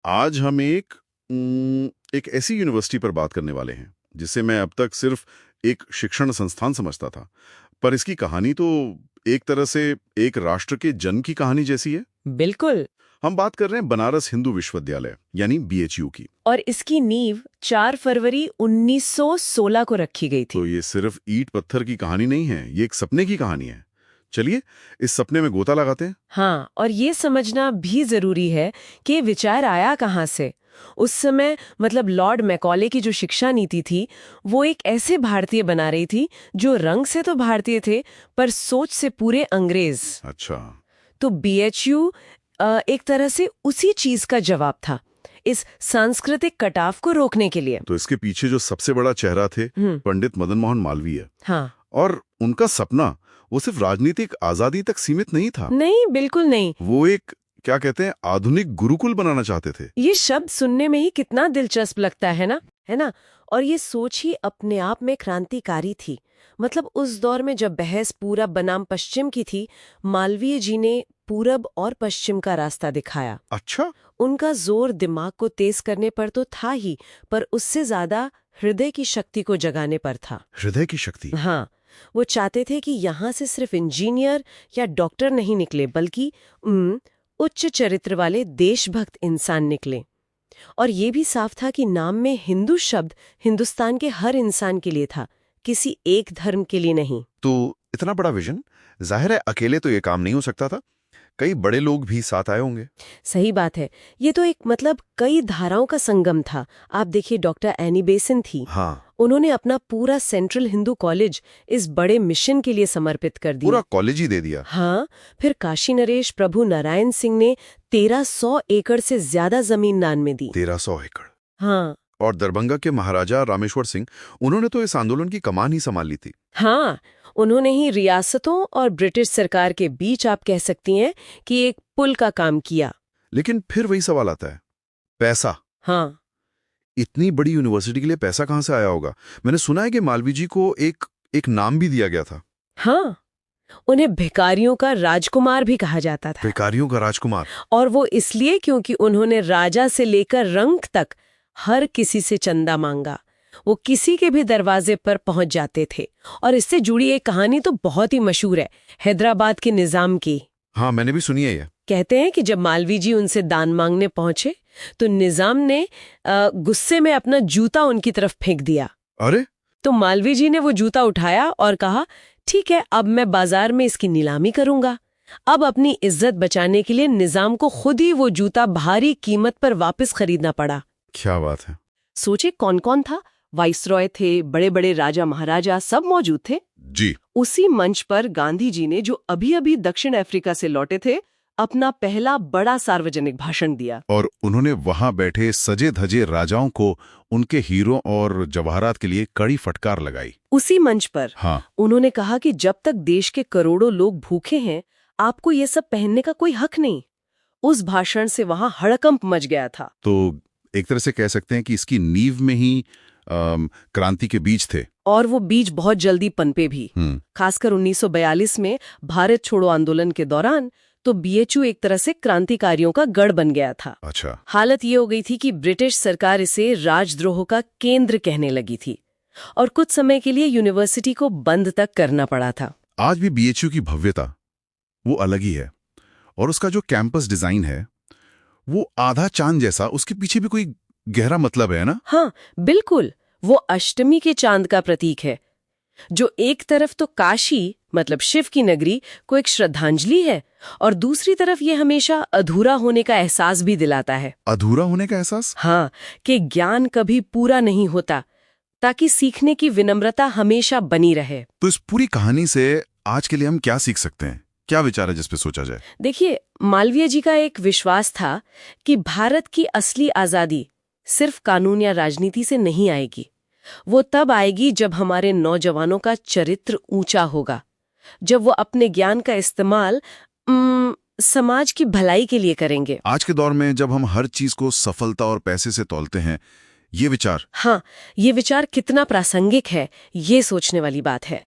आज हम एक ऐसी यूनिवर्सिटी पर बात करने वाले हैं जिसे मैं अब तक सिर्फ एक शिक्षण संस्थान समझता था, पर इसकी कहानी तो एक तरह से एक राष्ट्र के जन्म की कहानी जैसी है। बिल्कुल। हम बात कर रहे हैं बनारस हिंदू विश्वविद्यालय यानी बीएचयू की। और इसकी नींव 4 फरवरी 1916 को रखी गई थी। तो ये सिर्फ ईंट पत्थर की कहानी नहीं है, ये एक सपने की कहानी है। चलिए इस सपने में गोता लगाते हैं। हाँ, और ये समझना भी जरूरी है कि ये विचार आया कहाँ से। उस समय मतलब लॉर्ड मैकॉले की जो शिक्षा नीति थी वो एक ऐसे भारतीय बना रही थी जो रंग से तो भारतीय थे पर सोच से पूरे अंग्रेज। अच्छा। तो बीएचयू एक तरह से उसी चीज का जवाब था, इस सांस्कृतिक कटाव को रोकने के लिए। तो इसके पीछे जो सबसे बड़ा चेहरा थे पंडित मदन मोहन मालवीय। हाँ। और उनका सपना वो सिर्फ राजनीतिक आजादी तक सीमित नहीं था। नहीं, बिल्कुल नहीं। वो एक क्या कहते हैं आधुनिक गुरुकुल बनाना चाहते थे। ये शब्द सुनने में ही कितना दिलचस्प लगता है ना। और ये सोच ही अपने आप में क्रांतिकारी थी। मतलब उस दौर में जब बहस पूरब बनाम पश्चिम की थी, मालवीय जी ने पूरब और पश्चिम का रास्ता दिखाया। अच्छा। उनका जोर दिमाग को तेज करने पर तो था ही, पर उससे ज्यादा हृदय की शक्ति को जगाने पर था। हृदय की शक्ति। हाँ, वो चाहते थे कि यहाँ से सिर्फ इंजीनियर या डॉक्टर नहीं निकले बल्कि उच्च चरित्र वाले देशभक्त इंसान निकले। और ये भी साफ था कि नाम में हिंदू शब्द हिंदुस्तान के हर इंसान के लिए था, किसी एक धर्म के लिए नहीं। तो इतना बड़ा विजन, जाहिर है अकेले तो ये काम नहीं हो सकता था, कई बड़े लोग भी साथ आए होंगे। सही बात है। ये तो एक मतलब कई धाराओं का संगम था। आप देखिए, डॉक्टर एनी बेसेंट थी। हाँ। उन्होंने अपना पूरा सेंट्रल हिंदू कॉलेज इस बड़े मिशन के लिए समर्पित कर दिया। पूरा कॉलेज ही दे दिया। हाँ। फिर काशी नरेश प्रभु नारायण सिंह ने 1300 एकड़ से ज्यादा जमीन दान में दी। 1300 एकड़। हाँ। और दरभंगा के महाराजा रामेश्वर सिंह, उन्होंने तो इस आंदोलन की कमान ही संभाल ली थी। हाँ, उन्होंने ही रियासतों और ब्रिटिश सरकार के बीच आप कह सकती हैं कि एक पुल का काम किया। लेकिन फिर वही सवाल आता है, पैसा। हाँ। इतनी बड़ी यूनिवर्सिटी के लिए पैसा कहां से आया होगा? मैंने सुना है कि मालवीय जी को एक नाम भी दिया गया था। हाँ, उन्हें भिखारियों का राजकुमार भी कहा जाता था। भिखारियों का राजकुमार। और वो इसलिए क्योंकि उन्होंने राजा से लेकर रंक तक हर किसी से चंदा मांगा। वो किसी के भी दरवाजे पर पहुंच जाते थे। और इससे जुड़ी एक कहानी तो बहुत ही मशहूर है, हैदराबाद के निजाम की। हाँ, मैंने भी सुनी है ये। कहते हैं कि जब मालवीय जी उनसे दान मांगने पहुंचे तो निजाम ने गुस्से में अपना जूता उनकी तरफ फेंक दिया। अरे! तो मालवीय जी ने वो जूता उठाया और कहा, ठीक है, अब मैं बाजार में इसकी नीलामी करूंगा। अब अपनी इज्जत बचाने के लिए निजाम को खुद ही वो जूता भारी कीमत पर वापस खरीदना पड़ा। क्या बात है। सोचे कौन कौन था? वाइसरॉय थे, बड़े बड़े राजा महाराजा सब मौजूद थे। जी। उसी मंच पर गांधी जी ने, जो अभी अभी दक्षिण अफ्रीका से लौटे थे, अपना पहला बड़ा सार्वजनिक भाषण दिया। और उन्होंने वहां बैठे सजे धजे राजाओं को उनके हीरो और जवाहरात के लिए कड़ी फटकार लगाई। उसी मंच पर हाँ। उन्होंने कहा कि जब तक देश के करोड़ों लोग भूखे हैं, आपको ये सब पहनने का कोई हक नहीं। उस भाषण से वहां हड़कंप मच गया था। तो एक तरह से कह सकते हैं कि इसकी नींव में ही क्रांति के बीज थे। और वो बीज बहुत जल्दी पनपे भी। खासकर 1942 में भारत छोड़ो आंदोलन के दौरान तो बीएचयू एक तरह से क्रांतिकारियों का गढ़ बन गया था। अच्छा। हालत ये हो गई थी कि ब्रिटिश सरकार इसे राजद्रोह का केंद्र कहने लगी थी और कुछ समय के लिए यूनिवर्सिटी को बंद तक करना पड़ा था। आज भी बीएचयू की भव्यता वो अलग ही है, और उसका जो कैंपस डिजाइन है वो आधा चांद जैसा, उसके पीछे भी कोई गहरा मतलब है ना? हाँ, बिल्कुल। वो अष्टमी के चांद का प्रतीक है, जो एक तरफ तो काशी मतलब शिव की नगरी को एक श्रद्धांजलि है और दूसरी तरफ ये हमेशा अधूरा होने का एहसास भी दिलाता है। अधूरा होने का एहसास? हाँ, कि ज्ञान कभी पूरा नहीं होता, ताकि सीखने की विनम्रता हमेशा बनी रहे। तो इस पूरी कहानी से आज के लिए हम क्या सीख सकते हैं? क्या विचार है जिस पे सोचा जाए? देखिए, मालवीय जी का एक विश्वास था कि भारत की असली आजादी सिर्फ कानून या राजनीति से नहीं आएगी। वो तब आएगी जब हमारे नौजवानों का चरित्र ऊंचा होगा, जब वो अपने ज्ञान का इस्तेमाल समाज की भलाई के लिए करेंगे। आज के दौर में जब हम हर चीज को सफलता और पैसे से तौलते हैं, ये विचार, हाँ, ये विचार कितना प्रासंगिक है, ये सोचने वाली बात है।